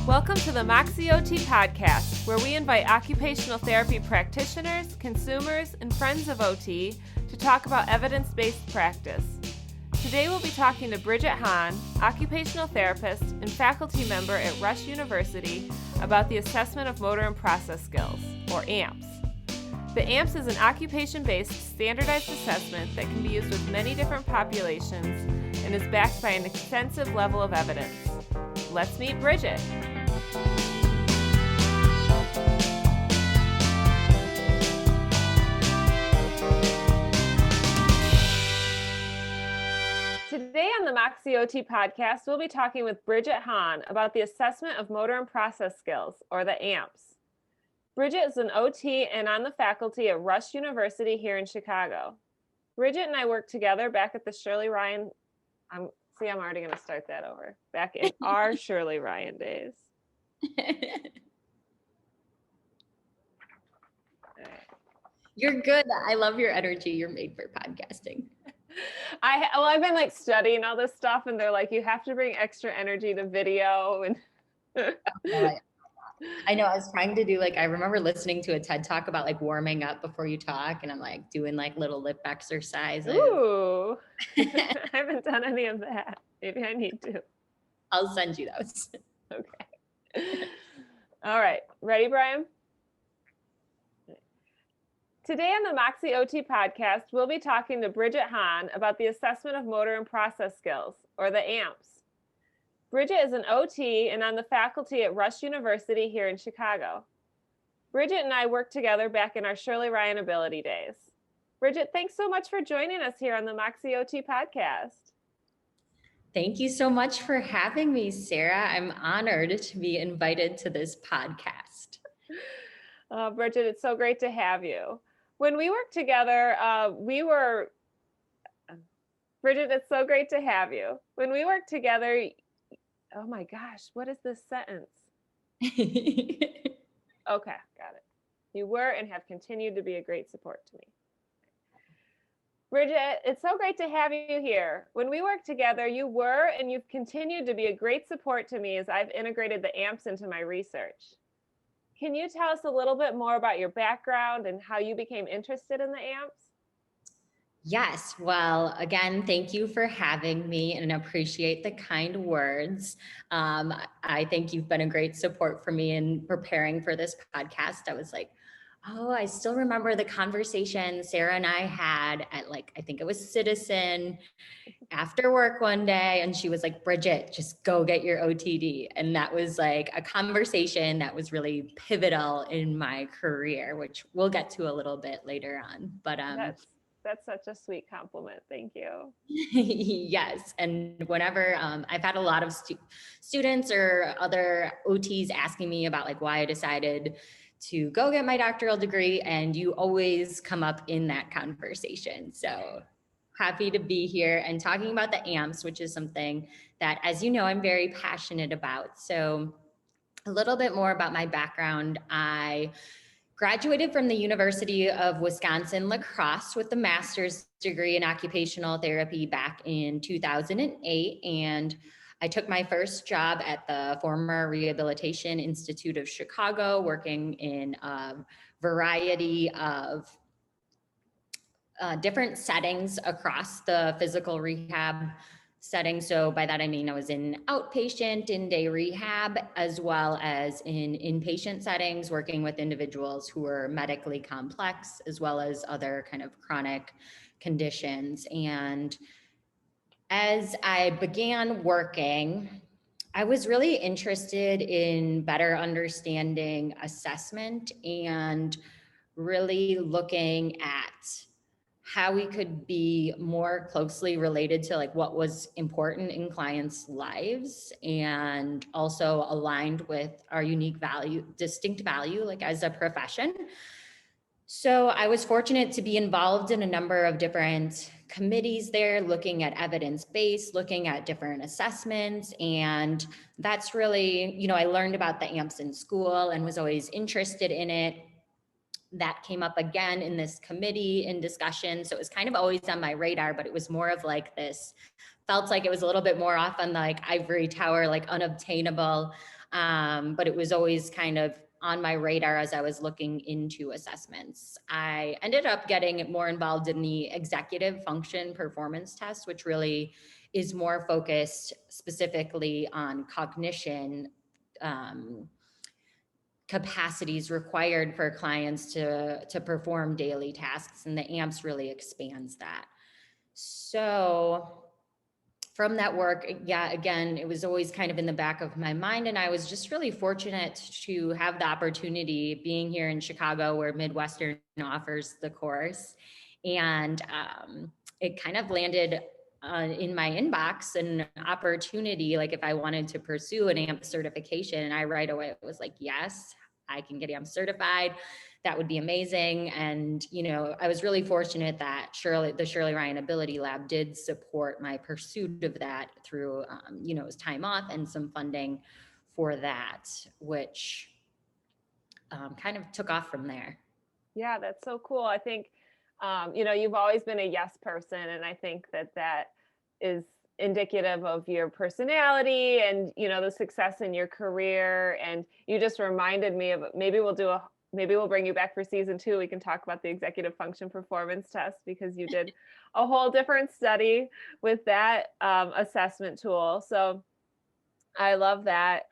Welcome to the Moxie OT podcast, where we invite occupational therapy practitioners, consumers, and friends of OT to talk about evidence-based practice. Today we'll be talking to Bridget Hahn, occupational therapist and faculty member at Rush University, about the assessment of motor and process skills, or AMPS. The AMPS is an occupation-based standardized assessment that can be used with many different populations and is backed by an extensive level of evidence. Let's meet Bridget. Today on the Moxie OT podcast, we'll be talking with Bridget Hahn about the assessment of motor and process skills, or the AMPS. Bridget is an OT and on the faculty at Rush University here in Chicago. Bridget and I worked together back at the Shirley Ryan, I'm already going to start that over, back in our Shirley Ryan days. You're good. I love your energy. You're made for podcasting. I've been studying all this stuff, and they're like, you have to bring extra energy to video. And I know I was trying to do I remember listening to a TED talk about warming up before you talk, and I'm doing little lip exercises. Ooh, I haven't done any of that. Maybe I need to. I'll send you those. Okay. All right. Ready, Brian? Today on the Moxie OT podcast, we'll be talking to Bridget Hahn about the assessment of motor and process skills, or the AMPS. Bridget is an OT and on the faculty at Rush University here in Chicago. Bridget and I worked together back in our Shirley Ryan ability days. Bridget, thanks so much for joining us here on the Moxie OT podcast. Thank you so much for having me, Sarah. I'm honored to be invited to this podcast. Bridget, it's so great to have you. When we worked together, Bridget, it's so great to have you. When we worked together, oh my gosh, what is this sentence? Okay, got it. You were and have continued to be a great support to me. Bridget, it's so great to have you here. When we worked together, you were and you've continued to be a great support to me as I've integrated the AMPS into my research. Can you tell us a little bit more about your background and how you became interested in the AMPS? Yes. Well, again, thank you for having me and appreciate the kind words. I think you've been a great support for me in preparing for this podcast. I was I still remember the conversation Sarah and I had at I think it was Citizen after work one day. And she was like, Bridget, just go get your OTD. And that was a conversation that was really pivotal in my career, which we'll get to a little bit later on. But that's such a sweet compliment. Thank you. Yes. And whenever I've had a lot of students or other OTs asking me about why I decided to go get my doctoral degree, and you always come up in that conversation. So happy to be here and talking about the AMPS, which is something that, as you know, I'm very passionate about. So a little bit more about my background. I graduated from the University of Wisconsin-La Crosse with a master's degree in occupational therapy back in 2008. And I took my first job at the former Rehabilitation Institute of Chicago, working in a variety of different settings across the physical rehab setting. So by that, I mean, I was in outpatient, in-day rehab, as well as in inpatient settings, working with individuals who were medically complex, as well as other kind of chronic conditions. And as I began working, I was really interested in better understanding assessment and really looking at how we could be more closely related to what was important in clients' lives, and also aligned with our unique value, distinct value, as a profession. So I was fortunate to be involved in a number of different committees there, looking at evidence-based, looking at different assessments. And that's really, I learned about the AMPS in school and was always interested in it. That came up again in this committee in discussion. So it was kind of always on my radar, but it was more of this, felt like it was a little bit more off on the ivory tower, unobtainable But it was always kind of on my radar as I was looking into assessments. I ended up getting more involved in the executive function performance test, which really is more focused specifically on cognition, capacities required for clients to perform daily tasks, and the AMPS really expands that. So from that work, yeah, again, it was always kind of in the back of my mind. And I was just really fortunate to have the opportunity being here in Chicago, where Midwestern offers the course. And it kind of landed in my inbox an opportunity, like if I wanted to pursue an AMP certification. And I right away was like, yes, I can get AMP certified. That would be amazing. And, I was really fortunate that the Shirley Ryan Ability Lab did support my pursuit of that through, it was time off and some funding for that, which kind of took off from there. Yeah, that's so cool. I think, you've always been a yes person. And I think that is indicative of your personality and, the success in your career. And you just reminded me of, maybe we'll bring you back for season 2. We can talk about the executive function performance test, because you did a whole different study with that assessment tool. So I love that,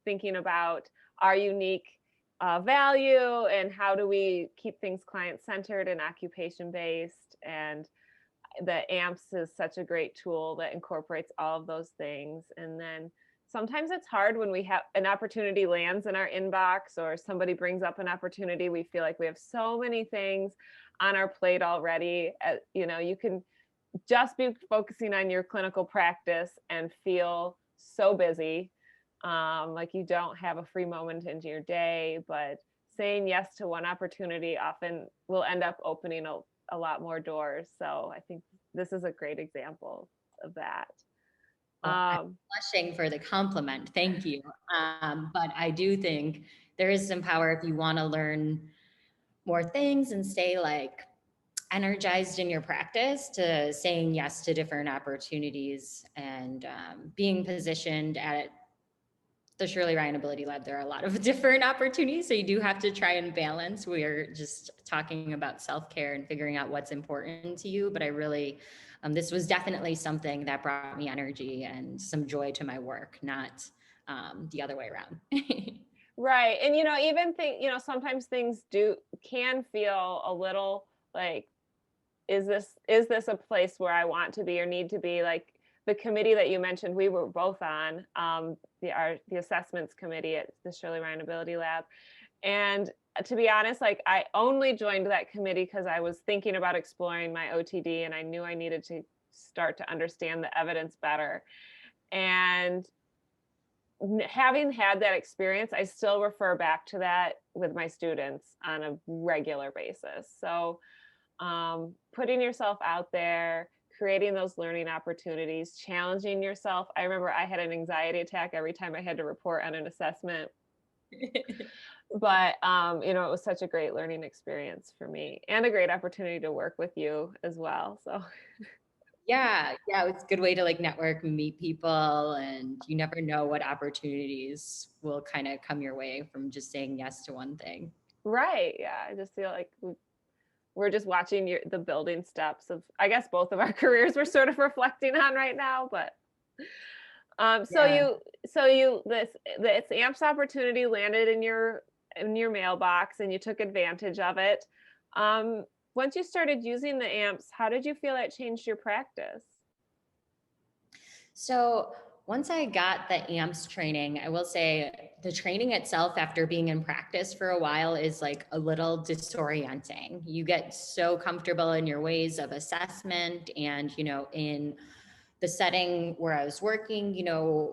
thinking about our unique value and how do we keep things client-centered and occupation-based. And the AMPS is such a great tool that incorporates all of those things. And then sometimes it's hard when we have an opportunity lands in our inbox, or somebody brings up an opportunity. We feel like we have so many things on our plate already. You can just be focusing on your clinical practice and feel so busy, like you don't have a free moment into your day. But saying yes to one opportunity often will end up opening a lot more doors. So I think this is a great example of that. I'm blushing for the compliment. Thank you. But I do think there is some power if you want to learn more things and stay energized in your practice, to saying yes to different opportunities and being positioned at the Shirley Ryan Ability Lab. There are a lot of different opportunities, so you do have to try and balance. We're just talking about self-care and figuring out what's important to you, but I really, this was definitely something that brought me energy and some joy to my work, not the other way around. Right. And, even sometimes things can feel a little like, is this a place where I want to be or need to be? Like the committee that you mentioned, we were both on, the assessments committee at the Shirley Ryan Ability Lab. And to be honest, I only joined that committee because I was thinking about exploring my OTD, and I knew I needed to start to understand the evidence better. And having had that experience, I still refer back to that with my students on a regular basis. So putting yourself out there, creating those learning opportunities, challenging yourself. I remember I had an anxiety attack every time I had to report on an assessment. But, it was such a great learning experience for me, and a great opportunity to work with you as well. So Yeah, it's a good way to network, meet people, and you never know what opportunities will kind of come your way from just saying yes to one thing. Right. Yeah. I just feel like we're just watching the building steps of, I guess, both of our careers we're sort of reflecting on right now. But this AMPS opportunity landed in your mailbox, and you took advantage of it. Once you started using the AMPS, how did you feel it changed your practice? So once I got the AMPS training, I will say the training itself, after being in practice for a while, is a little disorienting. You get so comfortable in your ways of assessment, and, in the setting where I was working,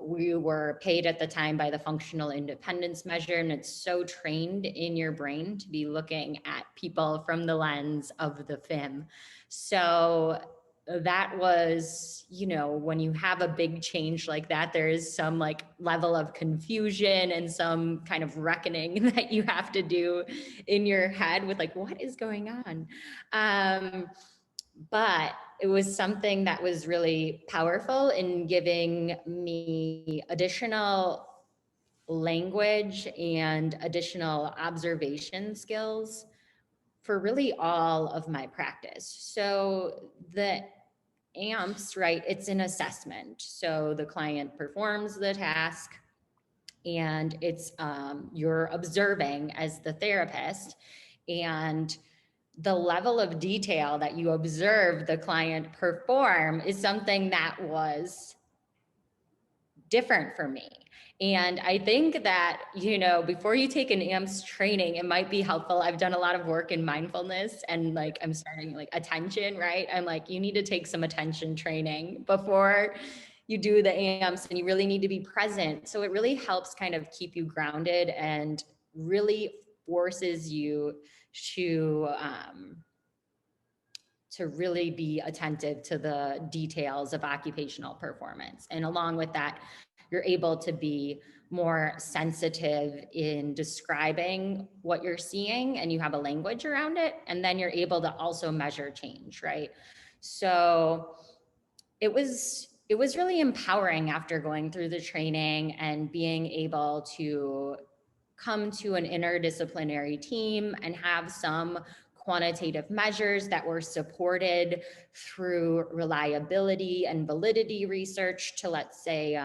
we were paid at the time by the functional independence measure, and it's so trained in your brain to be looking at people from the lens of the FIM. So that was, when you have a big change like that, there is some level of confusion and some kind of reckoning that you have to do in your head with what is going on? But it was something that was really powerful in giving me additional language and additional observation skills for really all of my practice. So the AMPS, right, it's an assessment. So the client performs the task, and it's you're observing as the therapist, and the level of detail that you observe the client perform is something that was different for me. And I think that, before you take an AMPS training, it might be helpful. I've done a lot of work in mindfulness, and I'm starting attention, right? I'm you need to take some attention training before you do the AMPS, and you really need to be present. So it really helps kind of keep you grounded and really forces you to really be attentive to the details of occupational performance. And along with that, you're able to be more sensitive in describing what you're seeing, and you have a language around it. And then you're able to also measure change, right? So it was really empowering after going through the training and being able to come to an interdisciplinary team and have some quantitative measures that were supported through reliability and validity research to, let's say,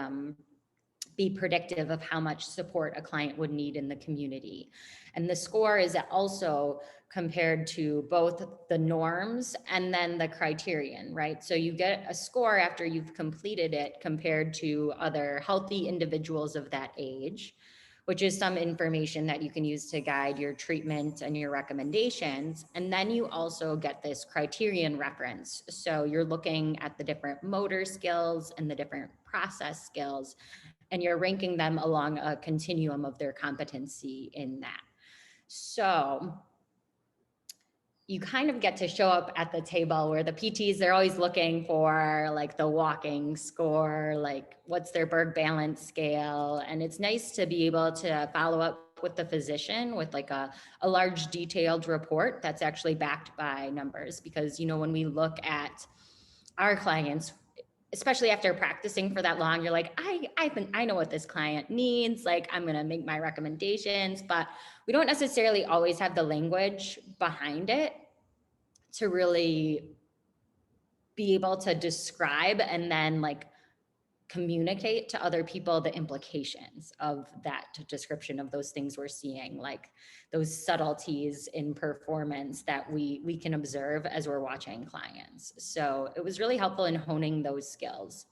be predictive of how much support a client would need in the community. And the score is also compared to both the norms and then the criterion, right? So you get a score after you've completed it compared to other healthy individuals of that age, which is some information that you can use to guide your treatment and your recommendations. And then you also get this criterion reference. So you're looking at the different motor skills and the different process skills, and you're ranking them along a continuum of their competency in that. So you kind of get to show up at the table where the PTs, they're always looking for the walking score, what's their Berg balance scale. And it's nice to be able to follow up with the physician with a large detailed report that's actually backed by numbers. Because, when we look at our clients, especially after practicing for that long, you're I know what this client needs. I'm going to make my recommendations, but we don't necessarily always have the language behind it to really be able to describe and then communicate to other people the implications of that description of those things we're seeing, those subtleties in performance that we can observe as we're watching clients. So it was really helpful in honing those skills.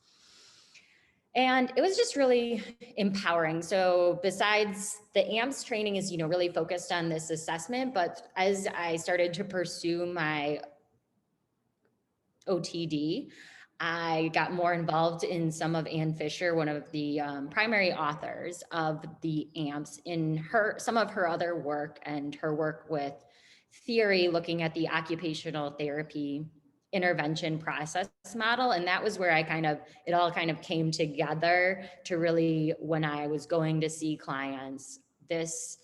And it was just really empowering. So besides the AMPS training is, really focused on this assessment, but as I started to pursue my OTD, I got more involved in some of Ann Fisher, one of the primary authors of the AMPS, in some of her other work and her work with theory, looking at the occupational therapy intervention process model. And that was where it all kind of came together to really, when I was going to see clients, this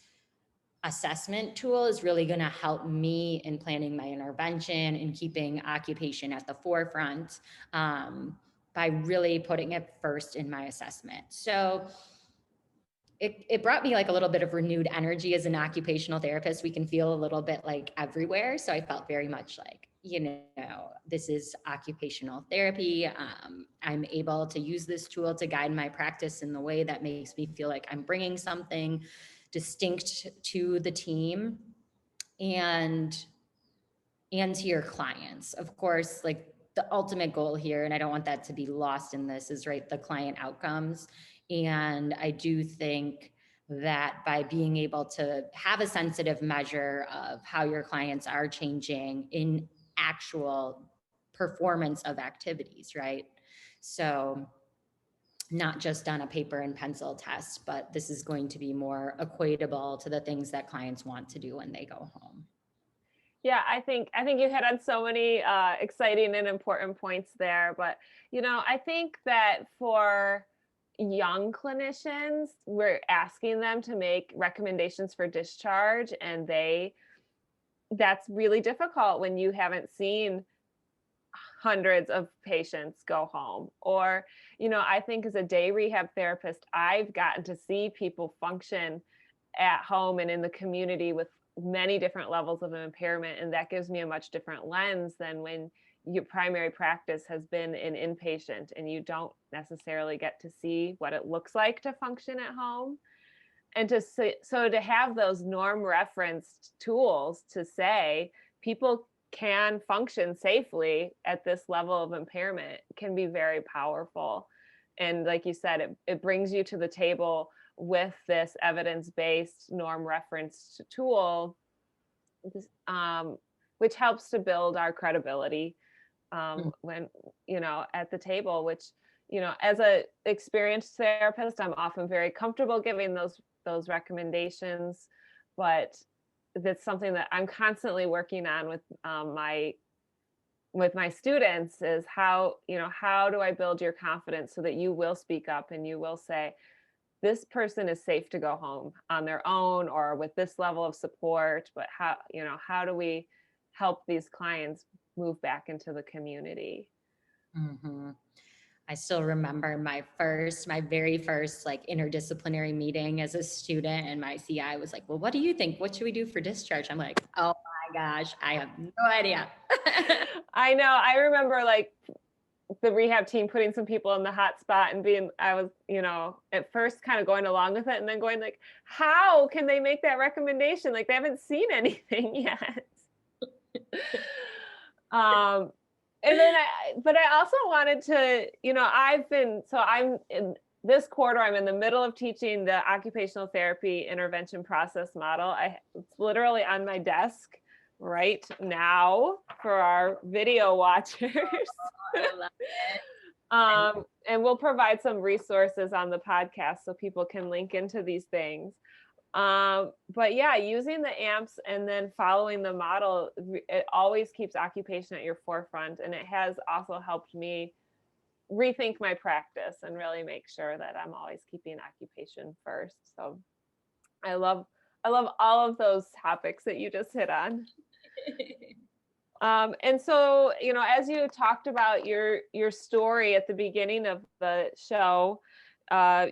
assessment tool is really going to help me in planning my intervention and keeping occupation at the forefront by really putting it first in my assessment. So it brought me a little bit of renewed energy as an occupational therapist. We can feel a little bit everywhere. So I felt very much this is occupational therapy. I'm able to use this tool to guide my practice in the way that makes me feel like I'm bringing something distinct to the team and to your clients. Of course, the ultimate goal here, and I don't want that to be lost in this, is the client outcomes. And I do think that by being able to have a sensitive measure of how your clients are changing in actual performance of activities, right? So not just on a paper and pencil test, but this is going to be more equatable to the things that clients want to do when they go home. Yeah, I think you hit on so many exciting and important points there. But, I think that for young clinicians, we're asking them to make recommendations for discharge, and that's really difficult when you haven't seen hundreds of patients go home. Or, I think as a day rehab therapist, I've gotten to see people function at home and in the community with many different levels of impairment. And that gives me a much different lens than when your primary practice has been an inpatient and you don't necessarily get to see what it looks like to function at home. And to have those norm referenced tools to say people can function safely at this level of impairment can be very powerful. And like you said, it brings you to the table with this evidence-based norm referenced tool, which helps to build our credibility when, at the table, which, as a experienced therapist, I'm often very comfortable giving those recommendations, but that's something that I'm constantly working on with my students is how do I build your confidence so that you will speak up and you will say, this person is safe to go home on their own or with this level of support, but how do we help these clients move back into the community? Mm-hmm. I still remember my very first like interdisciplinary meeting as a student, and my CI was like, well, what do you think? What should we do for discharge? I'm like, oh my gosh, I have no idea. I know. I remember like the rehab team putting some people in the hot spot and I was, at first kind of going along with it and then going like, how can they make that recommendation? Like they haven't seen anything yet. And then but I also wanted to, I'm in this quarter, I'm in the middle of teaching the occupational therapy intervention process model. It's literally on my desk right now for our video watchers. I love it. And we'll provide some resources on the podcast so people can link into these things. But yeah, using the AMPS and then following the model, it always keeps occupation at your forefront. And it has also helped me rethink my practice and really make sure that I'm always keeping occupation first. So I love all of those topics that you just hit on. And so, as you talked about your story at the beginning of the show,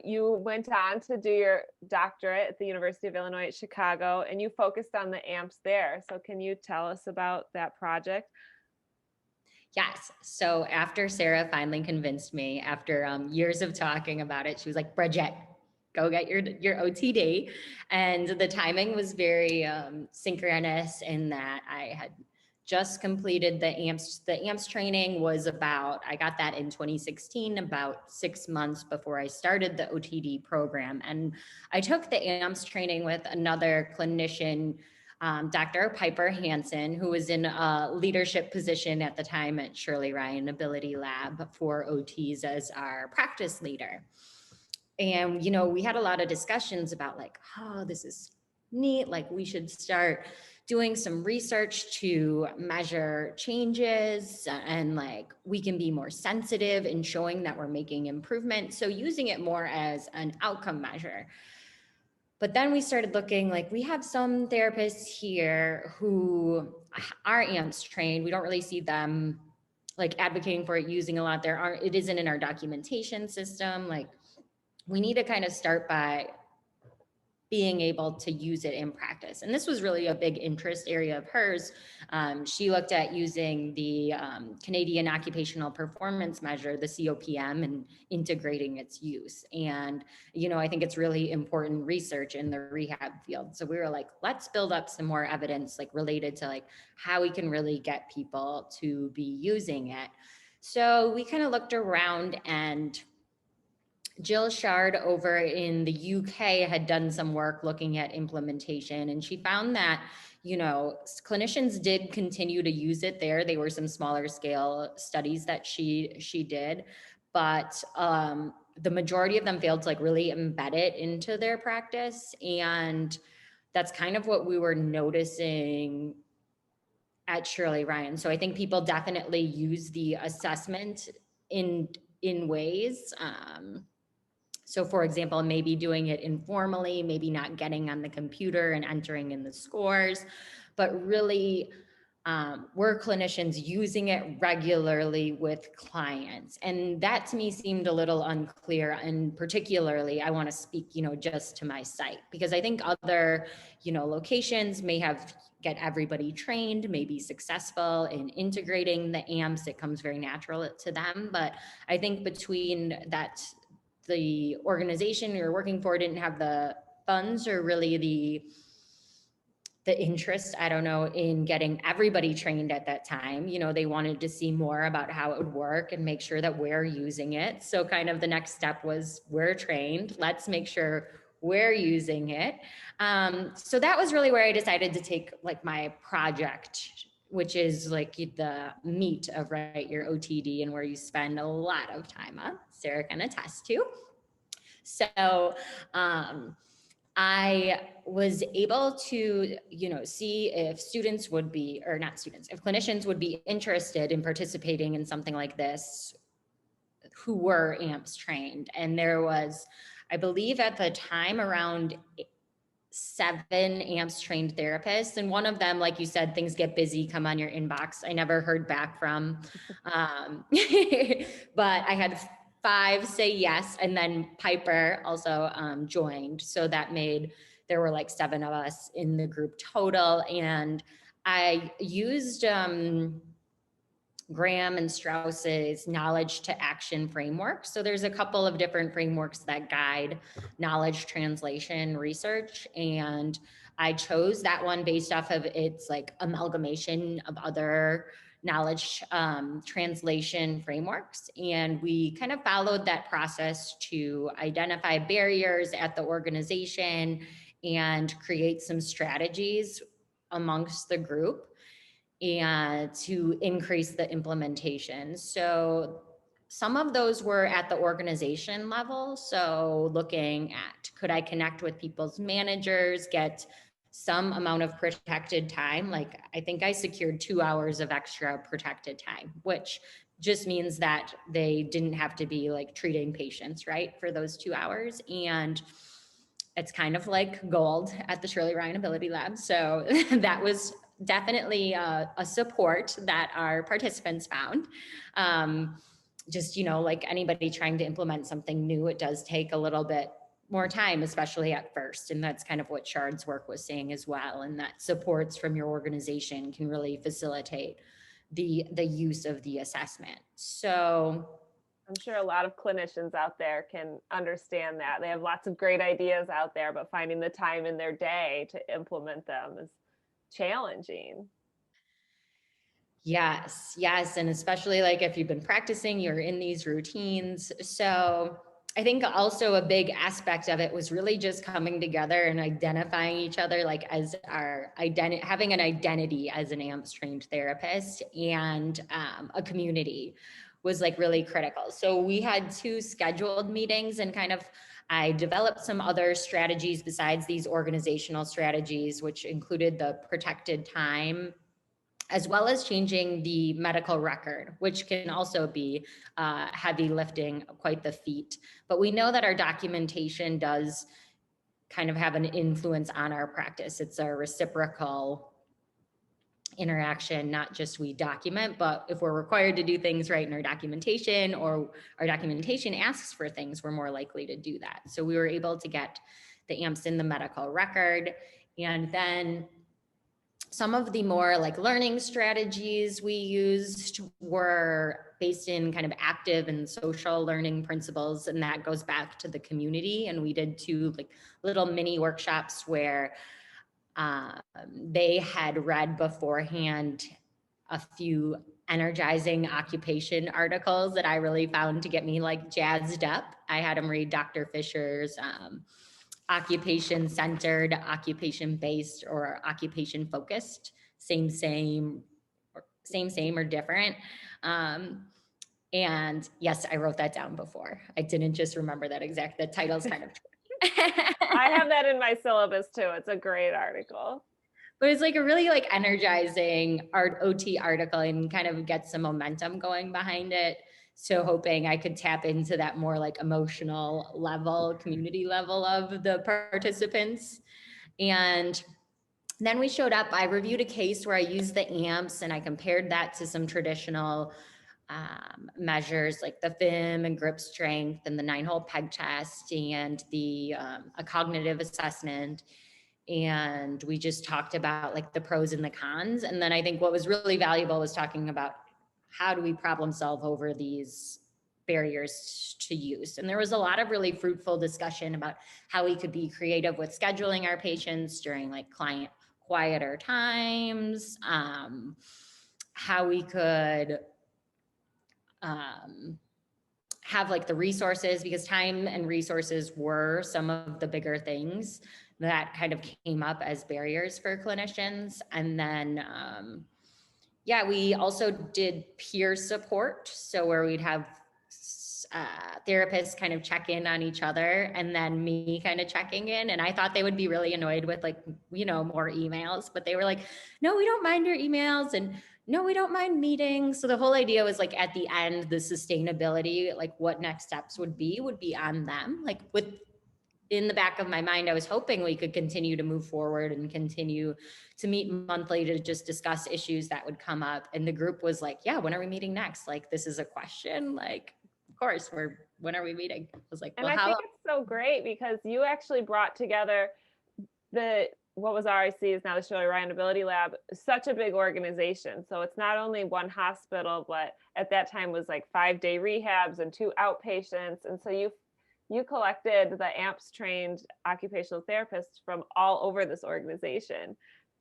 you went on to do your doctorate at the University of Illinois at Chicago, and you focused on the AMPS there. So can you tell us about that project? Yes. So after Sarah finally convinced me, after years of talking about it, she was like, Bridget, go get your OTD. And the timing was very synchronous in that I had just completed the AMPS. The AMPS training was I got that in 2016, about 6 months before I started the OTD program. And I took the AMPS training with another clinician, Dr. Piper Hansen, who was in a leadership position at the time at Shirley Ryan Ability Lab for OTs as our practice leader. And, we had a lot of discussions about like, oh, this is neat. Like we should start doing some research to measure changes and like we can be more sensitive in showing that we're making improvement. So using it more as an outcome measure. But then we started looking like we have some therapists here who are AMPS trained. We don't really see them like advocating for it, using a lot. It isn't in our documentation system. Like we need to kind of start by being able to use it in practice. And this was really a big interest area of hers. She looked at using the Canadian Occupational Performance Measure, the COPM, and integrating its use. And, I think it's really important research in the rehab field. So we were like, let's build up some more evidence like related to like how we can really get people to be using it. So we kind of looked around, and Jill Shard over in the UK had done some work looking at implementation, and she found that, clinicians did continue to use it there. They were some smaller scale studies that she did, but the majority of them failed to like really embed it into their practice. And that's kind of what we were noticing at Shirley Ryan. So I think people definitely use the assessment in ways. So for example, maybe doing it informally, maybe not getting on the computer and entering in the scores, but really were clinicians using it regularly with clients? And that to me seemed a little unclear. And particularly, I want to speak, just to my site, because I think other, locations may have get everybody trained, may be successful in integrating the AMPs. It comes very natural to them. But I think between that, the organization you're working for didn't have the funds or really the interest, I don't know, in getting everybody trained at that time. They wanted to see more about how it would work and make sure that we're using it. So kind of the next step was, we're trained, let's make sure we're using it. So that was really where I decided to take like my project, which is like the meat of your OTD and where you spend a lot of time on. Sarah can attest to. So, I was able to, see if students would be, or not students, if clinicians would be interested in participating in something like this, who were AMPS trained. And there was, I believe at the time, around 7 AMPS trained therapists. And one of them, like you said, things get busy, come on your inbox. I never heard back from, but I had 5 say yes. And then Piper also joined. So that made, there were like 7 of us in the group total. And I used Graham and Strauss's knowledge to action framework. So there's a couple of different frameworks that guide knowledge translation research. And I chose that one based off of its like amalgamation of other knowledge translation frameworks. And we kind of followed that process to identify barriers at the organization and create some strategies amongst the group and to increase the implementation. So some of those were at the organization level. So looking at, could I connect with people's managers, get some amount of protected time? Like I think I secured 2 hours of extra protected time, which just means that they didn't have to be like treating patients, right, for those 2 hours. And it's kind of like gold at the Shirley Ryan Ability Lab. So that was definitely a support that our participants found. Just, like anybody trying to implement something new, it does take a little bit more time, especially at first. And that's kind of what Shard's work was saying as well. And that supports from your organization can really facilitate the use of the assessment. So I'm sure a lot of clinicians out there can understand that. They have lots of great ideas out there, but finding the time in their day to implement them is challenging. Yes. And especially like if you've been practicing, you're in these routines. So I think also a big aspect of it was really just coming together and identifying each other, like as our identity, having an identity as an AMPS trained therapist, and a community was like really critical. So we had 2 scheduled meetings, and kind of I developed some other strategies besides these organizational strategies, which included the protected time, as well as changing the medical record, which can also be heavy lifting, quite the feat. But we know that our documentation does kind of have an influence on our practice. It's a reciprocal interaction, not just we document, but if we're required to do things right in our documentation, or our documentation asks for things, we're more likely to do that. So we were able to get the AMPs in the medical record. And then some of the more like learning strategies we used were based in kind of active and social learning principles. And that goes back to the community. And we did 2 like little mini workshops where they had read beforehand a few energizing occupation articles that I really found to get me like jazzed up. I had them read Dr. Fisher's occupation centered, occupation based, or occupation focused, same or different. And yes, I wrote that down before. I didn't just remember that exact, the title's kind of I have that in my syllabus too. It's a great article. But it's like a really like energizing OT article, and kind of get some momentum going behind it. So hoping I could tap into that more like emotional level, community level of the participants. And Then we showed up, I reviewed a case where I used the amps and I compared that to some traditional measures like the FIM and grip strength and the 9-hole peg test and a cognitive assessment. And we just talked about like the pros and the cons. And then I think what was really valuable was talking about how do we problem solve over these barriers to use. And there was a lot of really fruitful discussion about how we could be creative with scheduling our patients during like client quieter times, how we could have like the resources, because time and resources were some of the bigger things that kind of came up as barriers for clinicians. And then, we also did peer support. So where we'd have therapists kind of check in on each other and then me kind of checking in. And I thought they would be really annoyed with like, more emails, but they were like, no, we don't mind your emails. And no, we don't mind meetings. So the whole idea was like at the end, the sustainability, like what next steps would be on them. Like in the back of my mind, I was hoping we could continue to move forward and continue to meet monthly to just discuss issues that would come up. And the group was like, yeah, when are we meeting next? Like, this is a question. Like, of course, when are we meeting? I was like, well, and I think it's so great because you actually brought together what was RIC is now the Shirley Ryan Ability Lab, such a big organization. So it's not only one hospital, but at that time was like 5-day rehabs and 2 outpatients. And so you collected the AMPS trained occupational therapists from all over this organization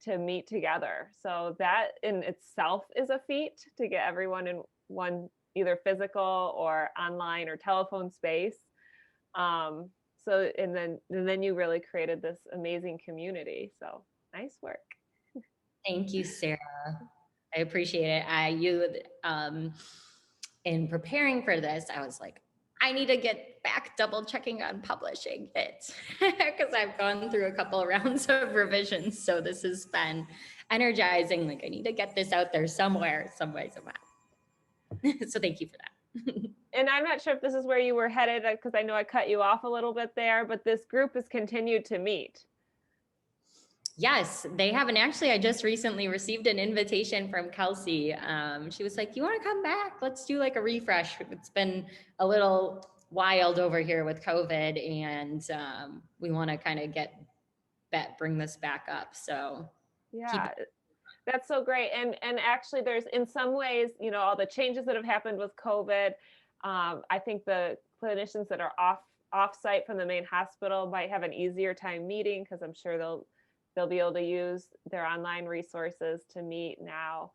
to meet together. So that in itself is a feat to get everyone in one, either physical or online or telephone space. So, and then you really created this amazing community. So nice work. Thank you, Sarah. I appreciate it. In preparing for this, I was like, I need to get back double checking on publishing it because I've gone through a couple of rounds of revisions. So this has been energizing. Like I need to get this out there somewhere, some way, somehow. So thank you for that. And I'm not sure if this is where you were headed because I know I cut you off a little bit there, but this group has continued to meet. Yes, they have. And actually, I just recently received an invitation from Kelsey. She was like, you want to come back? Let's do like a refresh. It's been a little wild over here with COVID and we want to kind of bring this back up. So yeah, that's so great. And actually there's in some ways, all the changes that have happened with COVID, I think the clinicians that are off-site from the main hospital might have an easier time meeting because I'm sure they'll be able to use their online resources to meet now.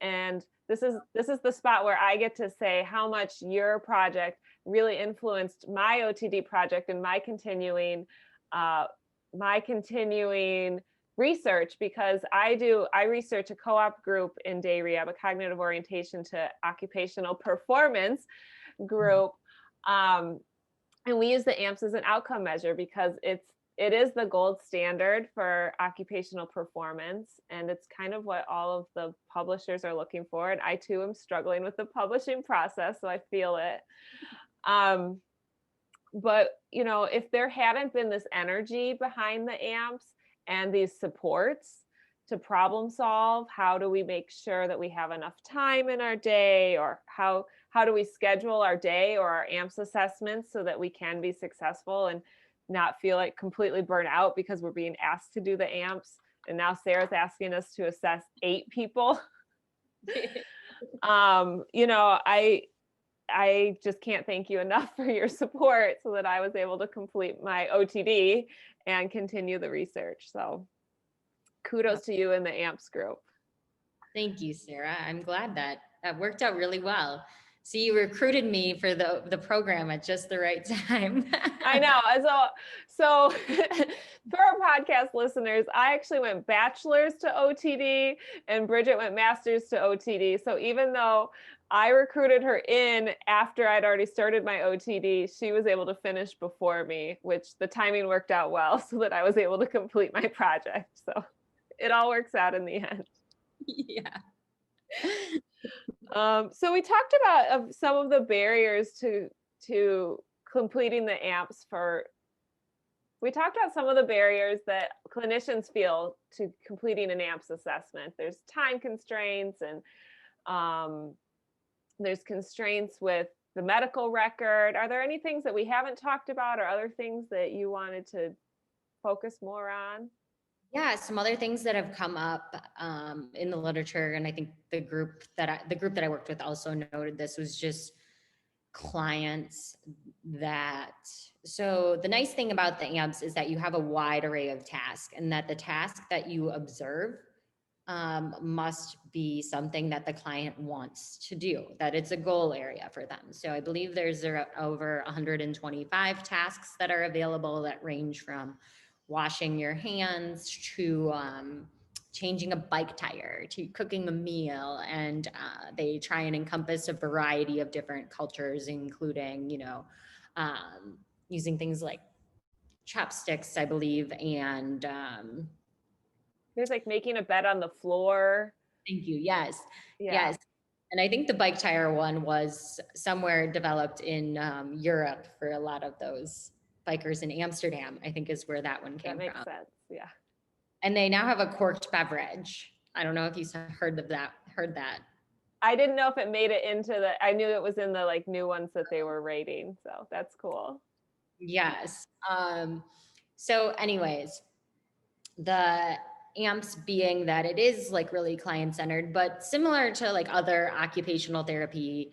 And this is the spot where I get to say how much your project really influenced my OTD project and my continuing research, because I research a co-op group in day rehab, a cognitive orientation to occupational performance group. And we use the AMPS as an outcome measure because it is the gold standard for occupational performance. And it's kind of what all of the publishers are looking for. And I too am struggling with the publishing process, so I feel it. But, if there hadn't been this energy behind the AMPS and these supports to problem solve, how do we make sure that we have enough time in our day, or how do we schedule our day or our AMPS assessments so that we can be successful and not feel like completely burnt out because we're being asked to do the AMPS. And now Sarah's asking us to assess 8 people. I just can't thank you enough for your support so that I was able to complete my OTD and continue the research. So kudos to you and the AMPS group. Thank you, Sarah. I'm glad that worked out really well. So you recruited me for the program at just the right time. I know. So for our podcast listeners, I actually went bachelor's to OTD and Bridget went master's to OTD. So even though I recruited her in after I'd already started my OTD, she was able to finish before me, which the timing worked out well so that I was able to complete my project. So it all works out in the end. Yeah. So we talked about some of the barriers to completing the AMPS for We talked about some of the barriers that clinicians feel to completing an AMPS assessment. There's time constraints and um, there's constraints with the medical record. Are there any things that we haven't talked about or other things that you wanted to focus more on? Yeah, some other things that have come up in the literature, and I think the group that I worked with also noted this, was just clients that, so the nice thing about the AMPS is that you have a wide array of tasks, and that the task that you observe must be something that the client wants to do, that it's a goal area for them. So I believe there's over 125 tasks that are available that range from washing your hands to changing a bike tire to cooking a meal. And they try and encompass a variety of different cultures, including, using things like chopsticks, I believe, and There's like making a bed on the floor. thank you. Yes. Yeah. Yes. And I think the bike tire one was somewhere developed in Europe for a lot of those bikers in Amsterdam, I think is where that one came That makes from. sense. Yeah. And they now have a corked beverage. I don't know if you heard of that, I didn't know if it made it into I knew it was in the like new ones that they were rating. So that's cool. Yes. So anyways, the AMPS being that it is like really client centered, but similar to like other occupational therapy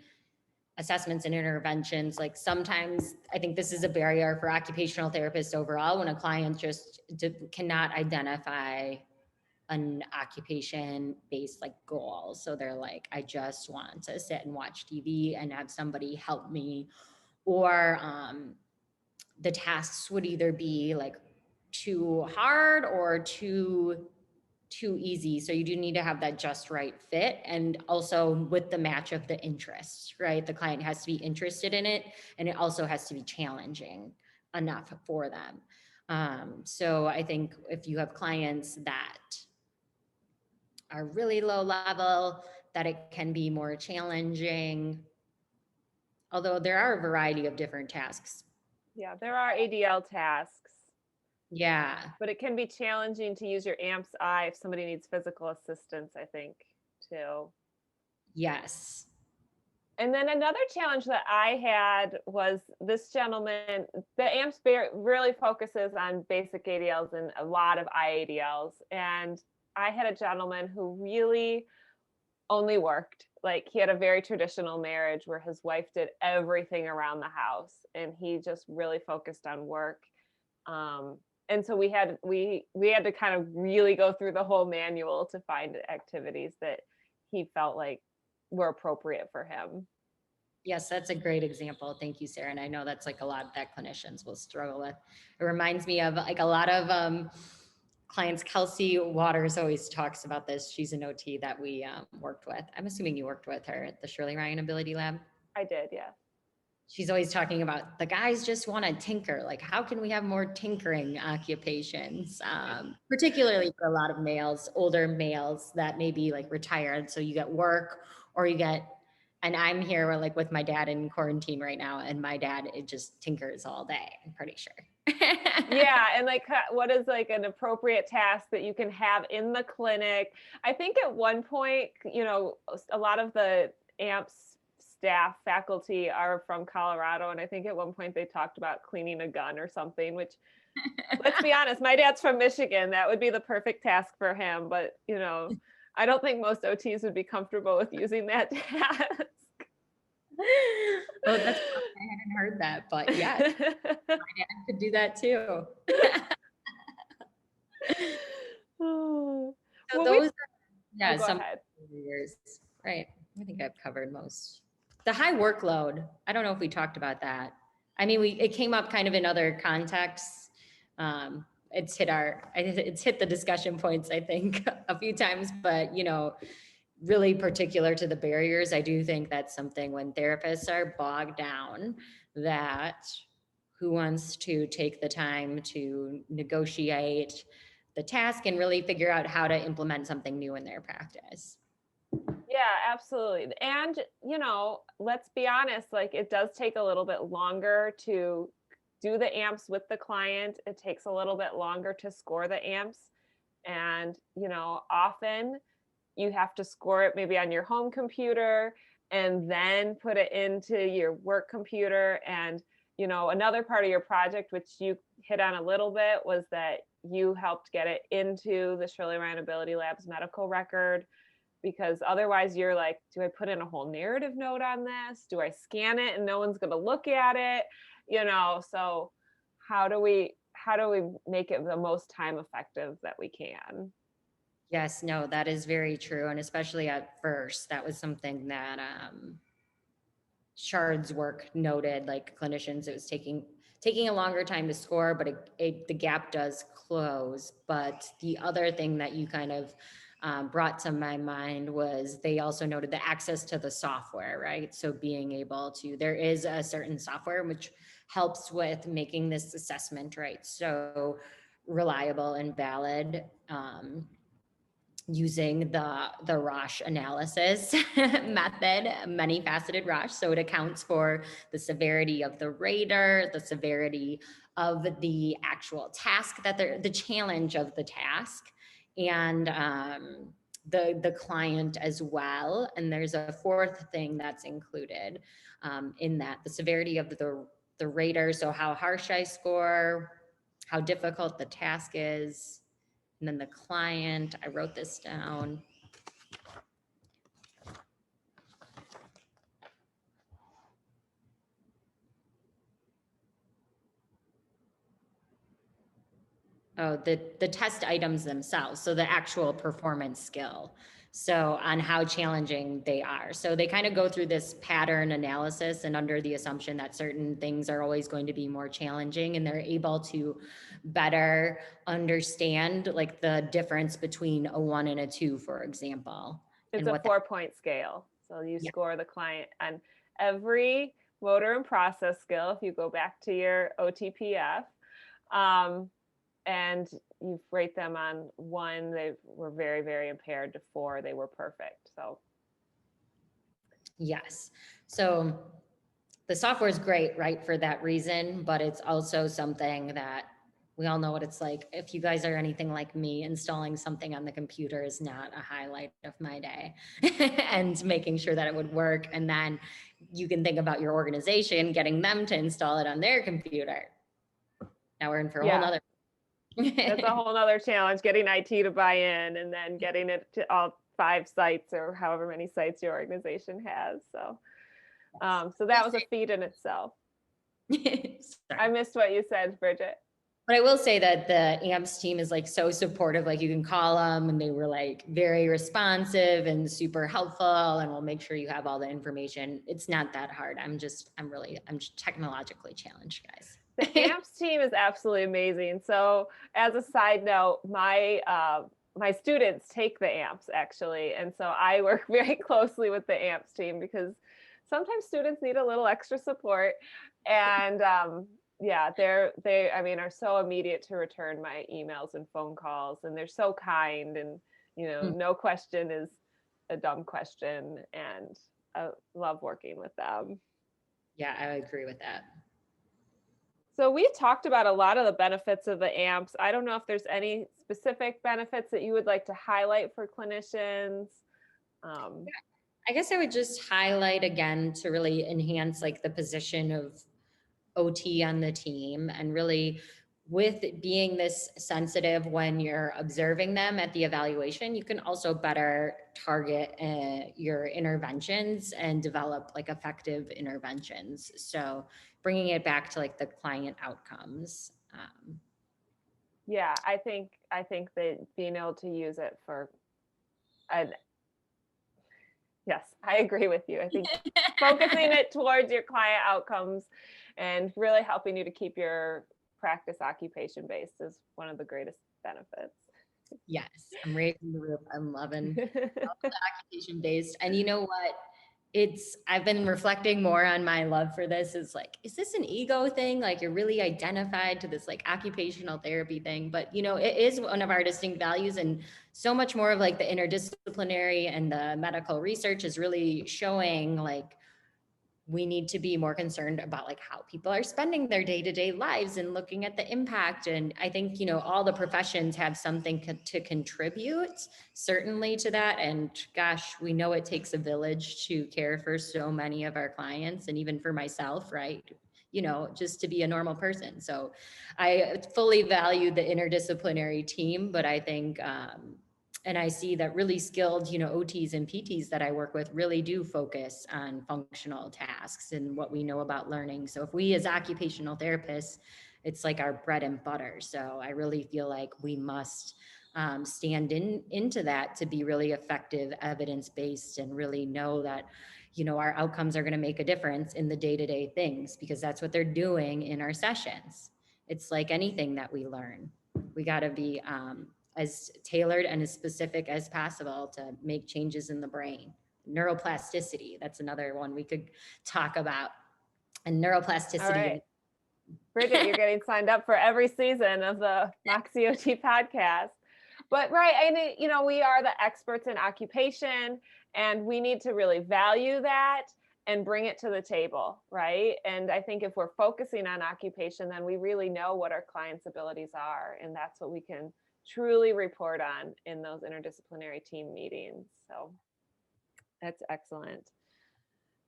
assessments and interventions, like sometimes I think this is a barrier for occupational therapists overall when a client just cannot identify an occupation based like goal. So they're like, I just want to sit and watch TV and have somebody help me. Or the tasks would either be like too hard or too easy. So you do need to have that just right fit, and also with the match of the interest, right? The client has to be interested in it, and it also has to be challenging enough for them. So I think if you have clients that are really low level, that it can be more challenging, although there are a variety of different tasks. Yeah, there are ADL tasks. Yeah. But it can be challenging to use your AMPS I if somebody needs physical assistance, I think, too. Yes. And then another challenge that I had was this gentleman, the AMPS really focuses on basic ADLs and a lot of IADLs. And I had a gentleman who really only worked. Like he had a very traditional marriage where his wife did everything around the house and he just really focused on work. And so we had to kind of really go through the whole manual to find activities that he felt like were appropriate for him. Yes, that's a great example. Thank you, Sarah. And I know that's like a lot that clinicians will struggle with. It reminds me of like a lot of clients. Kelsey Waters always talks about this. She's an OT that we worked with. I'm assuming you worked with her at the Shirley Ryan Ability Lab. I did, yeah. She's always talking about the guys just want to tinker. Like, how can we have more tinkering occupations? Particularly for a lot of males, older males that may be like retired. So you get work or you get, and I'm here like with my dad in quarantine right now, and my dad, it just tinkers all day, I'm pretty sure. Yeah, and like what is like an appropriate task that you can have in the clinic? I think at one point, a lot of the AMPS staff faculty are from Colorado, and I think at one point they talked about cleaning a gun or something, which let's be honest, my dad's from Michigan. That would be the perfect task for him, but I don't think most OTs would be comfortable with using that task. Oh, that's funny. I hadn't heard that, but yeah, my dad could do that too. So well, those go some ahead. years, right? I think I've covered most. The high workload, I don't know if we talked about that. I mean, it came up kind of in other contexts. It's hit the discussion points, I think, a few times, but really particular to the barriers. I do think that's something when therapists are bogged down, that who wants to take the time to negotiate the task and really figure out how to implement something new in their practice. Yeah, absolutely. And, let's be honest, like it does take a little bit longer to do the amps with the client, it takes a little bit longer to score the amps. And, often you have to score it maybe on your home computer and then put it into your work computer. And, another part of your project, which you hit on a little bit, was that you helped get it into the Shirley-Ryan Ability Lab's medical record, because otherwise you're like, do I put in a whole narrative note on this? Do I scan it and no one's going to look at it? So how do we make it the most time effective that we can? Yes, no, that is very true. And especially at first, that was something that Shard's work noted, like clinicians, it was taking a longer time to score, but the gap does close. But the other thing that you kind of brought to my mind was they also noted the access to the software, right? So being able to, there is a certain software which helps with making this assessment, right, so reliable and valid, using the Roche analysis method, many faceted Roche. So it accounts for the severity of the rater, the severity of the actual task the challenge of the task, and the client as well. And there's a fourth thing that's included in that, the severity of the rater. So how harsh I score, how difficult the task is, and then the client, I wrote this down. Oh, the test items themselves. So the actual performance skill. So on how challenging they are. So they kind of go through this pattern analysis, and under the assumption that certain things are always going to be more challenging, and they're able to better understand like the difference between a 1 and a 2, for example. It's a 4-point scale. So you score the client on every motor and process skill. If you go back to your OTPF, and you rate them on 1, they were very, very impaired, to 4, they were perfect. So yes. So the software is great, right, for that reason, but it's also something that we all know what it's like. If you guys are anything like me, installing something on the computer is not a highlight of my day. And making sure that it would work. And then you can think about your organization, getting them to install it on their computer. Now we're in for a whole nother. That's a whole nother challenge, getting IT to buy in and then getting it to all 5 sites or however many sites your organization has. So, so that was a feat in itself. I missed what you said, Bridget. But I will say that the AMPS team is like so supportive. Like you can call them and they were like very responsive and super helpful, and we'll make sure you have all the information. It's not that hard. I'm technologically challenged, guys. The AMPS team is absolutely amazing. So as a side note, my students take the AMPS actually. And so I work very closely with the AMPS team because sometimes students need a little extra support. And they are so immediate to return my emails and phone calls, and they're so kind, and no question is a dumb question, and I love working with them. Yeah, I agree with that. So we've talked about a lot of the benefits of the AMPS. I don't know if there's any specific benefits that you would like to highlight for clinicians. I guess I would just highlight again to really enhance like the position of OT on the team, and really with being this sensitive when you're observing them at the evaluation, you can also better target your interventions and develop like effective interventions. So bringing it back to like the client outcomes. Yeah, I think that being able to use it yes, I agree with you. I think focusing it towards your client outcomes and really helping you to keep your practice occupation based is one of the greatest benefits. Yes, I'm raising the roof. I'm loving the occupation based. And you know what? I've been reflecting more on my love for this. Is like, is this an ego thing? Like you're really identified to this like occupational therapy thing, but it is one of our distinct values, and so much more of like the interdisciplinary and the medical research is really showing like we need to be more concerned about like how people are spending their day-to-day lives and looking at the impact. And I think, all the professions have something to contribute certainly to that. And gosh, we know it takes a village to care for so many of our clients, and even for myself, right? Just to be a normal person. So I fully value the interdisciplinary team, but I think, and I see that really skilled, OTs and PTs that I work with really do focus on functional tasks and what we know about learning. So if we as occupational therapists, it's like our bread and butter. So I really feel like we must stand into that to be really effective, evidence-based, and really know that, our outcomes are going to make a difference in the day-to-day things, because that's what they're doing in our sessions. It's like anything that we learn. We got to be as tailored and as specific as possible to make changes in the brain. Neuroplasticity, that's another one we could talk about. And neuroplasticity. All right. Bridget, you're getting signed up for every season of the Moxie OT podcast. But right, and we are the experts in occupation, and we need to really value that and bring it to the table, right? And I think if we're focusing on occupation, then we really know what our clients' abilities are, and that's what we can truly report on in those interdisciplinary team meetings. So that's excellent.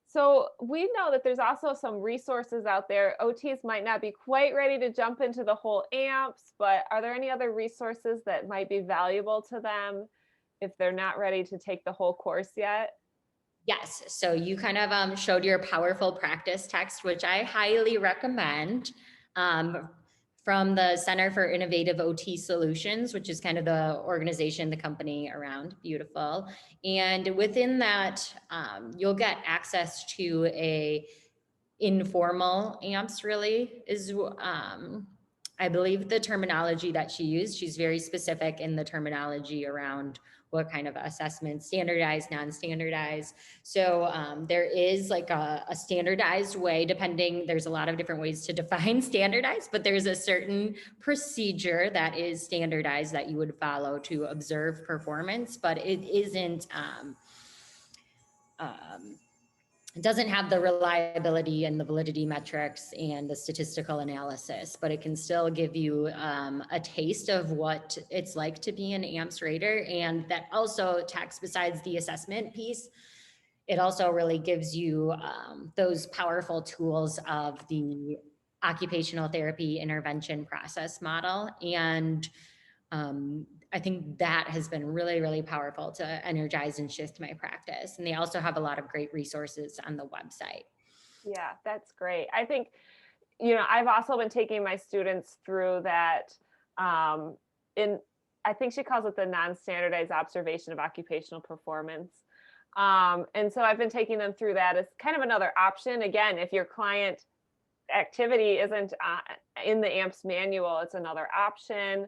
So we know that there's also some resources out there. OTs might not be quite ready to jump into the whole AMPS, but are there any other resources that might be valuable to them if they're not ready to take the whole course yet? Yes. So you kind of showed your powerful practice text, which I highly recommend, from the Center for Innovative OT Solutions, which is kind of the organization, the company around Beautiful. And within that, you'll get access to a informal AMPS, really is, I believe, the terminology that she used. She's very specific in the terminology around what kind of assessments, standardized, non-standardized. So there is like a standardized way, there's a lot of different ways to define standardized, but there's a certain procedure that is standardized that you would follow to observe performance, but it isn't, it doesn't have the reliability and the validity metrics and the statistical analysis, but it can still give you a taste of what it's like to be an AMPS rater. And that also tax, besides the assessment piece, it also really gives you those powerful tools of the occupational therapy intervention process model. And I think that has been really, really powerful to energize and shift my practice. And they also have a lot of great resources on the website. Yeah, that's great. I think, I've also been taking my students through that I think she calls it the non-standardized observation of occupational performance. And so I've been taking them through that as kind of another option. Again, if your client activity isn't in the AMPS manual, it's another option.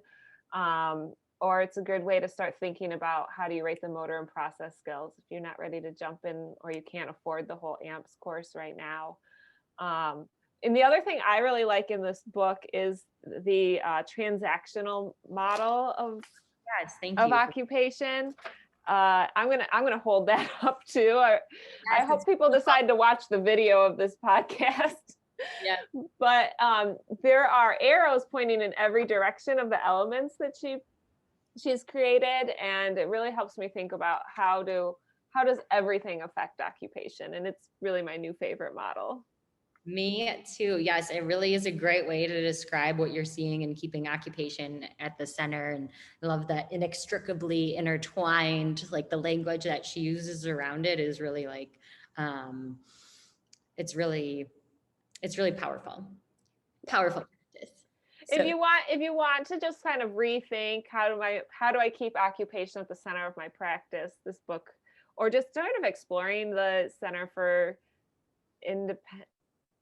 Or it's a good way to start thinking about how do you rate the motor and process skills if you're not ready to jump in or you can't afford the whole AMPS course right now. And the other thing I really like in this book is the transactional model of occupation. I'm gonna hold that up too. I hope people decide to watch the video of this podcast. Yeah. But there are arrows pointing in every direction of the elements that she's created, and it really helps me think about how does everything affect occupation, and it's really my new favorite model. Me too. Yes, it really is a great way to describe what you're seeing and keeping occupation at the center. And I love that inextricably intertwined, like the language that she uses around it is really like, it's really powerful. Powerful practice. So, if you want to just kind of rethink how do I keep occupation at the center of my practice, this book, or just sort of exploring the Center for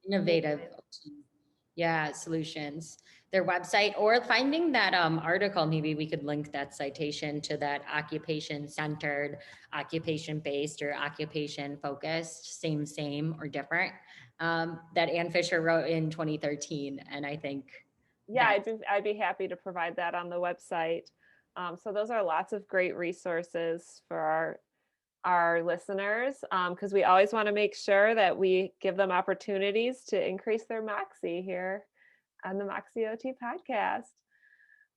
Innovative solutions, their website, or finding that article, maybe we could link that citation to that occupation centered, occupation based, or occupation focused, same or different, that Ann Fisher wrote in 2013. And I think I'd be happy to provide that on the website. So those are lots of great resources for our listeners, because we always want to make sure that we give them opportunities to increase their Moxie here on the Moxie OT podcast.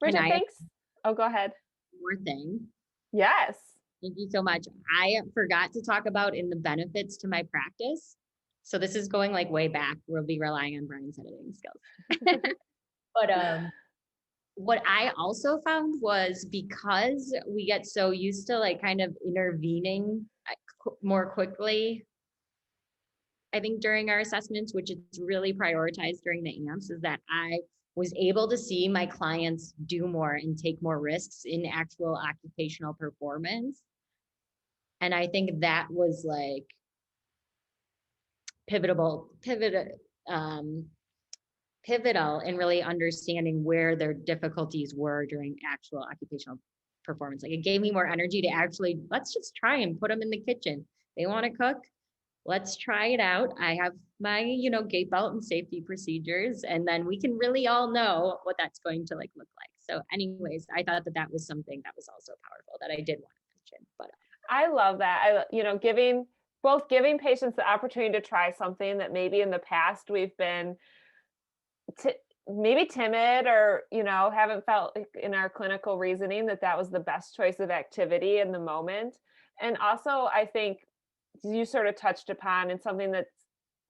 And Bridget, I have thanks. Oh, go ahead. one more thing. Yes. Thank you so much. I forgot to talk about in the benefits to my practice. So this is going like way back. We'll be relying on Brian's editing skills. But what I also found was because we get so used to like kind of intervening more quickly, I think during our assessments, which is really prioritized during the AMPS, is that I was able to see my clients do more and take more risks in actual occupational performance. And I think that was like pivotal in really understanding where their difficulties were during actual occupational performance. Like it gave me more energy to actually, let's just try and put them in the kitchen. They want to cook. Let's try it out. I have my, gate belt and safety procedures, and then we can really all know what that's going to like look like. So anyways, I thought that was something that was also powerful that I did want to mention. But I love that. Giving patients the opportunity to try something that maybe in the past we've been maybe timid or, haven't felt like in our clinical reasoning that was the best choice of activity in the moment. And also, I think you sort of touched upon, and something that's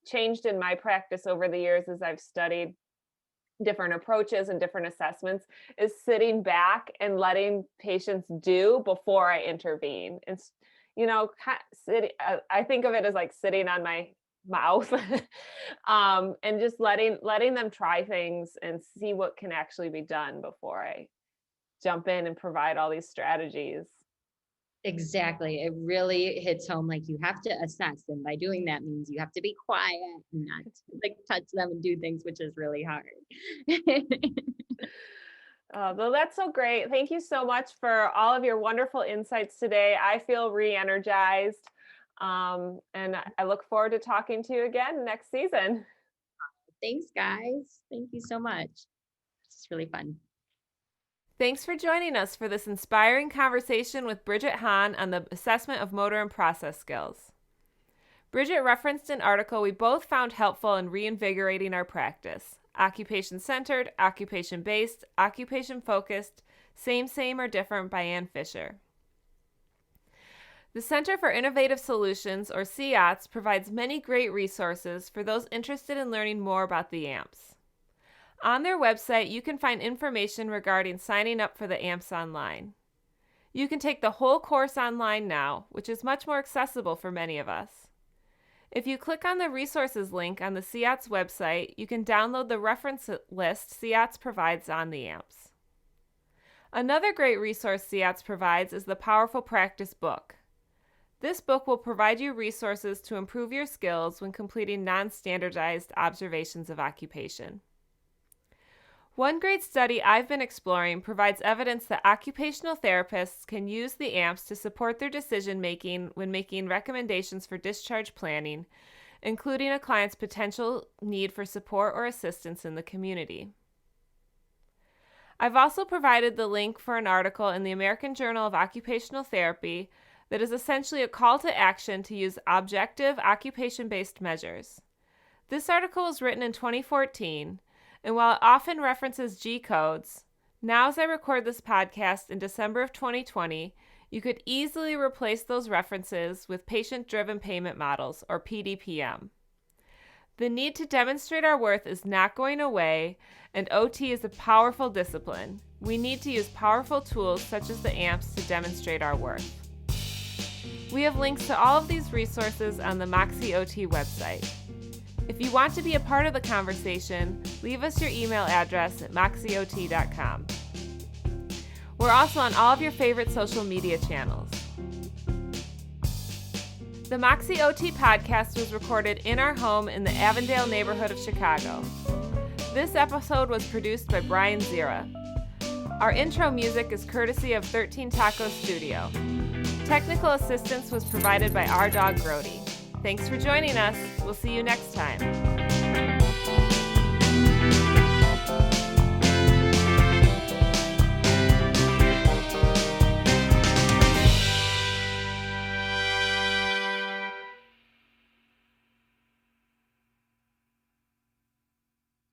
changed in my practice over the years as I've studied different approaches and different assessments, is sitting back and letting patients do before I intervene. It's, I think of it as like sitting on my mouth and just letting them try things and see what can actually be done before I jump in and provide all these strategies. Exactly. It really hits home. Like you have to assess. And by doing that means you have to be quiet and not like touch them and do things, which is really hard. Well, that's so great. Thank you so much for all of your wonderful insights today. I feel re-energized. And I look forward to talking to you again next season. Thanks, guys. Thank you so much. It's really fun. Thanks for joining us for this inspiring conversation with Bridget Hahn on the assessment of motor and process skills. Bridget referenced an article we both found helpful in reinvigorating our practice: Occupation-Centered, Occupation-Based, Occupation-Focused, Same, or Different by Ann Fisher. The Center for Innovative Solutions, or CIATS, provides many great resources for those interested in learning more about the AMPS. On their website, you can find information regarding signing up for the AMPS online. You can take the whole course online now, which is much more accessible for many of us. If you click on the resources link on the CIATS website, you can download the reference list CIATS provides on the AMPS. Another great resource CIATS provides is the Powerful Practice book. This book will provide you resources to improve your skills when completing non-standardized observations of occupation. One great study I've been exploring provides evidence that occupational therapists can use the AMPS to support their decision-making when making recommendations for discharge planning, including a client's potential need for support or assistance in the community. I've also provided the link for an article in the American Journal of Occupational Therapy that is essentially a call to action to use objective occupation-based measures. This article was written in 2014, and while it often references G-codes, now as I record this podcast in December of 2020, you could easily replace those references with patient-driven payment models, or PDPM. The need to demonstrate our worth is not going away, and OT is a powerful discipline. We need to use powerful tools such as the AMPS to demonstrate our worth. We have links to all of these resources on the Moxie OT website. If you want to be a part of the conversation, leave us your email address at moxieot.com. We're also on all of your favorite social media channels. The Moxie OT podcast was recorded in our home in the Avondale neighborhood of Chicago. This episode was produced by Brian Zira. Our intro music is courtesy of 13 Taco Studio. Technical assistance was provided by our dog Grody. Thanks for joining us. We'll see you next time.